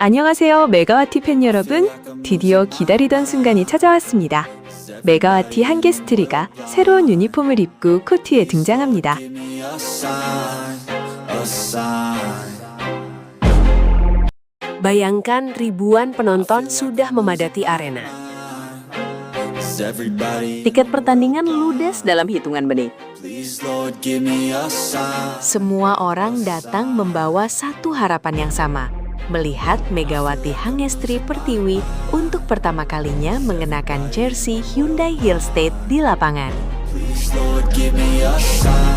안녕하세요, 메가와티 팬 여러분. 드디어 기다리던 순간이 찾아왔습니다. 메가와티 한게스트리가 새로운 유니폼을 입고 코트에 등장합니다. Bayangkan ribuan penonton sudah memadati arena. Tiket pertandingan ludes dalam hitungan menit. Semua orang datang membawa satu harapan yang sama, melihat Megawati Hangestri Pertiwi untuk pertama kalinya mengenakan jersey Hyundai Hillstate di lapangan.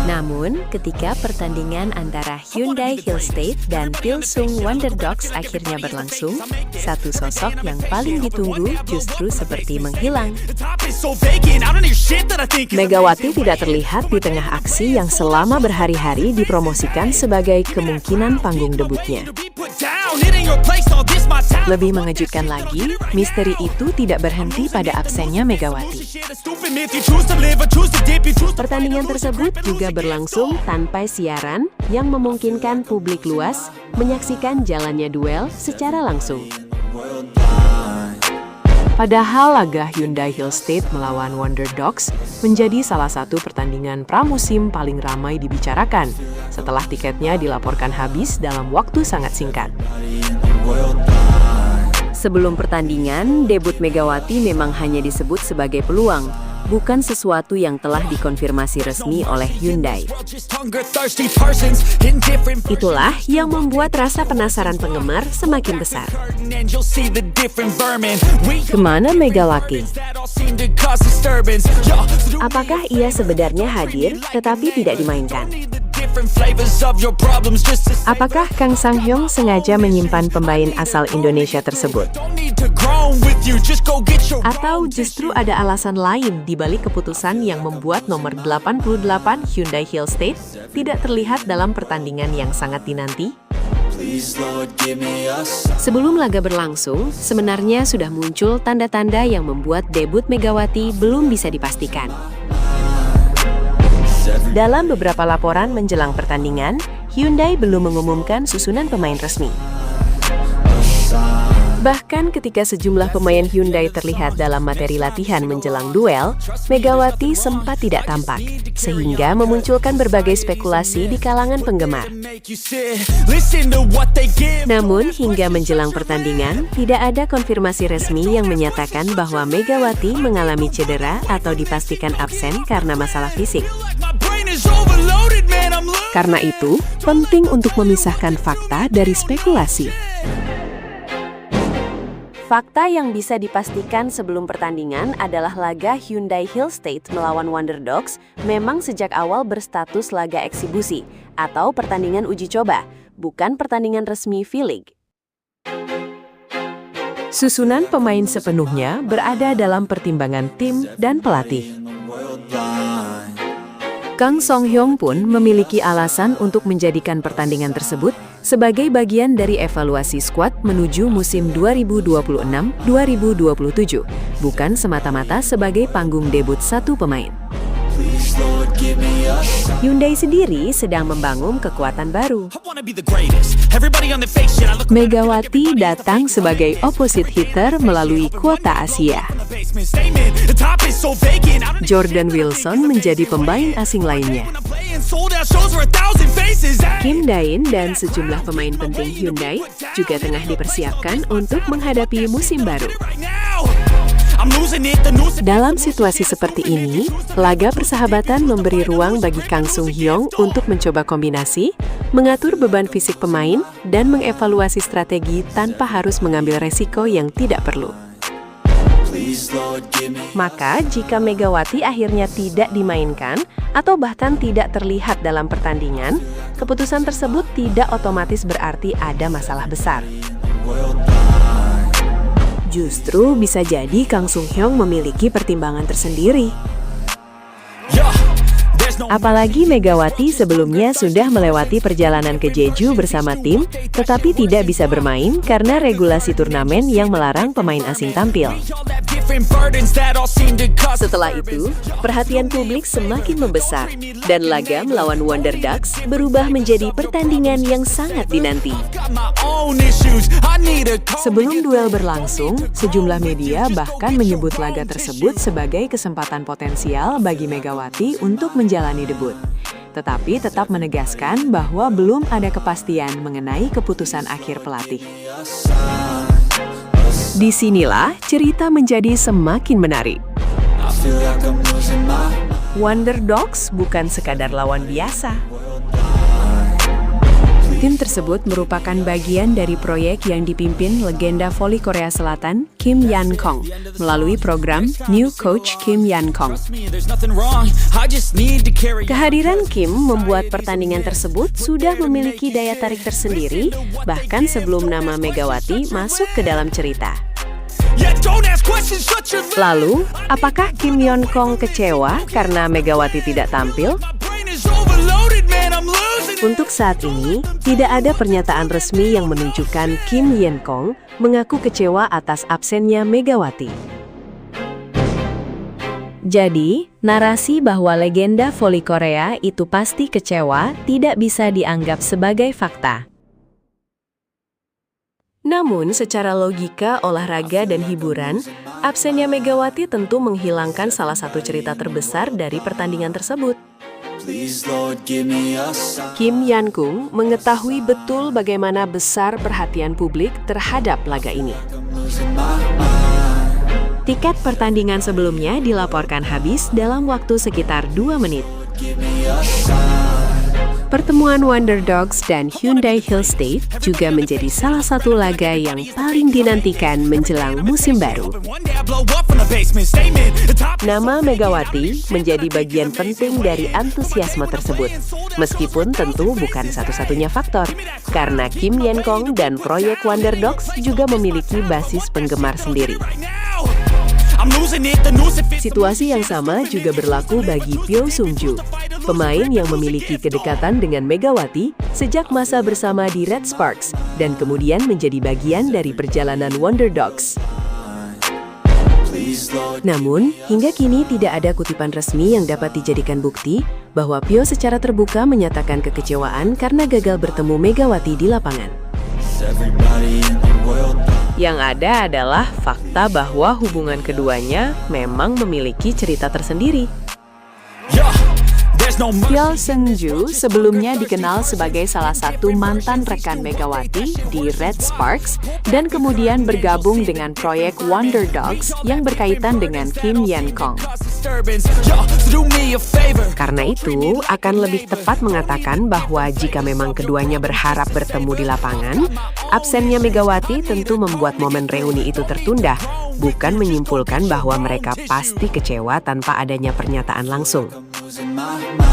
Namun, ketika pertandingan antara Hyundai Hillstate dan Pilsung Wonderdogs akhirnya berlangsung, satu sosok yang paling ditunggu justru seperti menghilang. Megawati tidak terlihat di tengah aksi yang selama berhari-hari dipromosikan sebagai kemungkinan panggung debutnya. Lebih mengejutkan lagi, misteri itu tidak berhenti pada absennya Megawati. Pertandingan tersebut juga berlangsung tanpa siaran yang memungkinkan publik luas menyaksikan jalannya duel secara langsung. Padahal laga Hyundai Hillstate melawan Wonderdogs menjadi salah satu pertandingan pramusim paling ramai dibicarakan setelah tiketnya dilaporkan habis dalam waktu sangat singkat. Sebelum pertandingan, debut Megawati memang hanya disebut sebagai peluang, bukan sesuatu yang telah dikonfirmasi resmi oleh Hyundai. Itulah yang membuat rasa penasaran penggemar semakin besar. Kemana Megawati? Apakah ia sebenarnya hadir tetapi tidak dimainkan? Apakah Kang Sang-hyung sengaja menyimpan pemain asal Indonesia tersebut? Atau justru ada alasan lain di balik keputusan yang membuat nomor 88 Hyundai Hillstate tidak terlihat dalam pertandingan yang sangat dinanti? Sebelum laga berlangsung, sebenarnya sudah muncul tanda-tanda yang membuat debut Megawati belum bisa dipastikan. Dalam beberapa laporan menjelang pertandingan, Hyundai belum mengumumkan susunan pemain resmi. Bahkan ketika sejumlah pemain Hyundai terlihat dalam materi latihan menjelang duel, Megawati sempat tidak tampak, sehingga memunculkan berbagai spekulasi di kalangan penggemar. Namun, hingga menjelang pertandingan, tidak ada konfirmasi resmi yang menyatakan bahwa Megawati mengalami cedera atau dipastikan absen karena masalah fisik. Karena itu, penting untuk memisahkan fakta dari spekulasi. Fakta yang bisa dipastikan sebelum pertandingan adalah laga Hyundai Hillstate melawan Wonderdogs memang sejak awal berstatus laga eksibusi atau pertandingan uji coba, bukan pertandingan resmi V-League. Susunan pemain sepenuhnya berada dalam pertimbangan tim dan pelatih. Kang Sang-hyung pun memiliki alasan untuk menjadikan pertandingan tersebut sebagai bagian dari evaluasi skuad menuju musim 2026-2027, bukan semata-mata sebagai panggung debut satu pemain. Hyundai sendiri sedang membangun kekuatan baru. Megawati datang sebagai opposite hitter melalui kuota Asia. Jordan Wilson menjadi pemain asing lainnya. Kim Dain dan sejumlah pemain penting Hyundai juga tengah dipersiapkan untuk menghadapi musim baru. Dalam situasi seperti ini, laga persahabatan memberi ruang bagi Kang Sung-hyung untuk mencoba kombinasi, mengatur beban fisik pemain, dan mengevaluasi strategi tanpa harus mengambil resiko yang tidak perlu. Maka, jika Megawati akhirnya tidak dimainkan atau bahkan tidak terlihat dalam pertandingan, keputusan tersebut tidak otomatis berarti ada masalah besar. Justru bisa jadi Kang Sung-hyung memiliki pertimbangan tersendiri. Apalagi Megawati sebelumnya sudah melewati perjalanan ke Jeju bersama tim, tetapi tidak bisa bermain karena regulasi turnamen yang melarang pemain asing tampil. different burdens that all seem to cause. Setelah itu, perhatian publik semakin membesar dan laga melawan Wonder Ducks berubah menjadi pertandingan yang sangat dinanti. Got my own issues. I need a Sebelum duel berlangsung, sejumlah media bahkan menyebut laga tersebut sebagai kesempatan potensial bagi Megawati untuk menjalani debut. Tetapi tetap menegaskan bahwa belum ada kepastian mengenai keputusan akhir pelatih. Disinilah cerita menjadi semakin menarik. I feel like I'm losing my Wonder Dogs bukan sekadar lawan biasa. Tim tersebut merupakan bagian dari proyek yang dipimpin legenda voli Korea Selatan, Kim Yan Kong, melalui program New Coach Kim Yan Kong. me. There's nothing wrong. I just need to carry on. Kehadiran Kim membuat pertandingan tersebut sudah memiliki daya tarik tersendiri, bahkan sebelum nama Megawati masuk ke dalam cerita. Yeah, don't ask questions, shut your lips. Lalu, apakah Kim Yon Kong kecewa karena Megawati tidak tampil? My brain is overloaded, man. I'm losing. Untuk saat ini, tidak ada pernyataan resmi yang menunjukkan Kim Yen Kong mengaku kecewa atas absennya Megawati. Jadi, narasi bahwa legenda voli Korea itu pasti kecewa tidak bisa dianggap sebagai fakta. Namun, secara logika, olahraga, dan hiburan, absennya Megawati tentu menghilangkan salah satu cerita terbesar dari pertandingan tersebut. Please, Lord, give me a sign. Kim Yan Kung mengetahui betul bagaimana besar perhatian publik terhadap laga ini. I'm losing my mind. Tiket pertandingan sebelumnya dilaporkan habis dalam waktu sekitar 2 menit. Give me a sign. Pertemuan Wonder Dogs dan Hyundai Hill State juga menjadi salah satu laga yang paling dinantikan menjelang musim baru. One day I blow up from the basement. Statement. The top. Nama Megawati menjadi bagian penting dari antusiasme tersebut. Meskipun tentu bukan satu-satunya faktor, karena Kim Yen Kong dan proyek Wonder Dogs juga memiliki basis penggemar sendiri. Now. I'm losing it. The noose it fits. Situasi yang sama juga berlaku bagi Pyo Sung-ju, pemain yang memiliki kedekatan dengan Megawati sejak masa bersama di Red Sparks dan kemudian menjadi bagian dari perjalanan Wonder Dogs. Please, Lord. Namun, hingga kini tidak ada kutipan resmi yang dapat dijadikan bukti bahwa Pyo secara terbuka menyatakan kekecewaan karena gagal bertemu Megawati di lapangan. Everybody in the world. Yang ada adalah fakta bahwa hubungan keduanya memang memiliki cerita tersendiri. Yeah. There's no mercy. Pyo Seung-ju sebelumnya dikenal sebagai salah satu mantan rekan Megawati di Red Sparks dan kemudian bergabung dengan proyek Wonder Dogs yang berkaitan dengan Kim Yan Kong. Cause disturbance. Yeah. So do me a favor. Karena itu, akan lebih tepat mengatakan bahwa jika memang keduanya berharap bertemu di lapangan, absennya Megawati tentu membuat momen reuni itu tertunda, bukan menyimpulkan bahwa mereka pasti kecewa tanpa adanya pernyataan langsung. Losing my mind.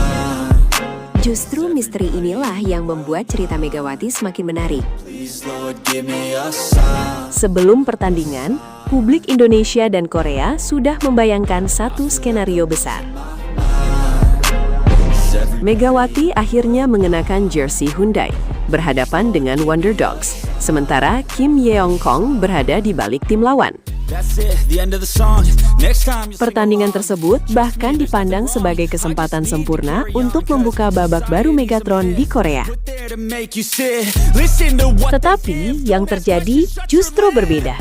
Justru misteri inilah yang membuat cerita Megawati semakin menarik. Please, Lord, give me a sign. Sebelum pertandingan, publik Indonesia dan Korea sudah membayangkan satu skenario besar. Megawati akhirnya mengenakan jersey Hyundai, berhadapan dengan Wonder Dogs, sementara Kim Yeong Kong berada di balik tim lawan. That's it. The end of the song. Next time you Pertandingan tersebut bahkan dipandang sebagai kesempatan sempurna untuk membuka babak baru Megatron di Korea. there to make you sit. Listen to what. Tetapi yang terjadi justru berbeda.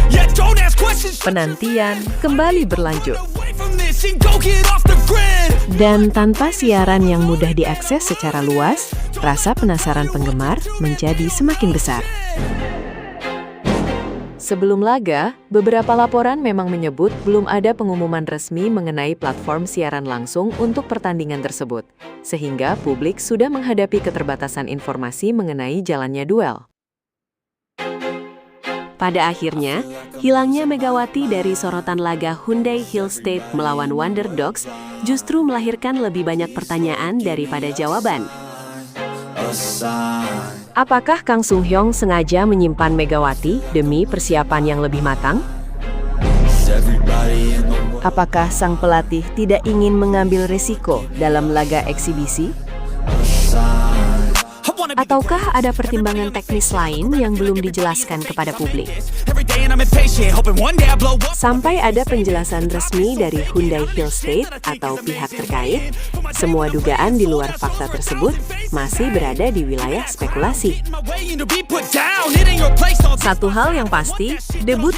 Yeah, don't ask questions. Penantian kembali berlanjut. Away from this and go get off the grid. Dan tanpa siaran yang mudah diakses secara luas, rasa penasaran penggemar menjadi semakin besar. Sebelum laga, beberapa laporan memang menyebut belum ada pengumuman resmi mengenai platform siaran langsung untuk pertandingan tersebut, sehingga publik sudah menghadapi keterbatasan informasi mengenai jalannya duel. Pada akhirnya, hilangnya Megawati dari sorotan laga Hyundai Hill State melawan Wonder Dogs justru melahirkan lebih banyak pertanyaan daripada jawaban. A sign. Apakah Kang Sung Hyong sengaja menyimpan Megawati demi persiapan yang lebih matang? Everybody in the world. Apakah sang pelatih tidak ingin mengambil risiko dalam laga eksibisi? I wanna be Ataukah ada pertimbangan teknis lain yang belum dijelaskan kepada publik? every day and man, I'm impatient, hoping one day I blow up. Sampai ada penjelasan resmi dari Hyundai Hill State atau pihak terkait, semua dugaan di luar fakta tersebut masih berada di wilayah spekulasi. My way into be put down, it ain't your place, no. Satu hal yang pasti, debut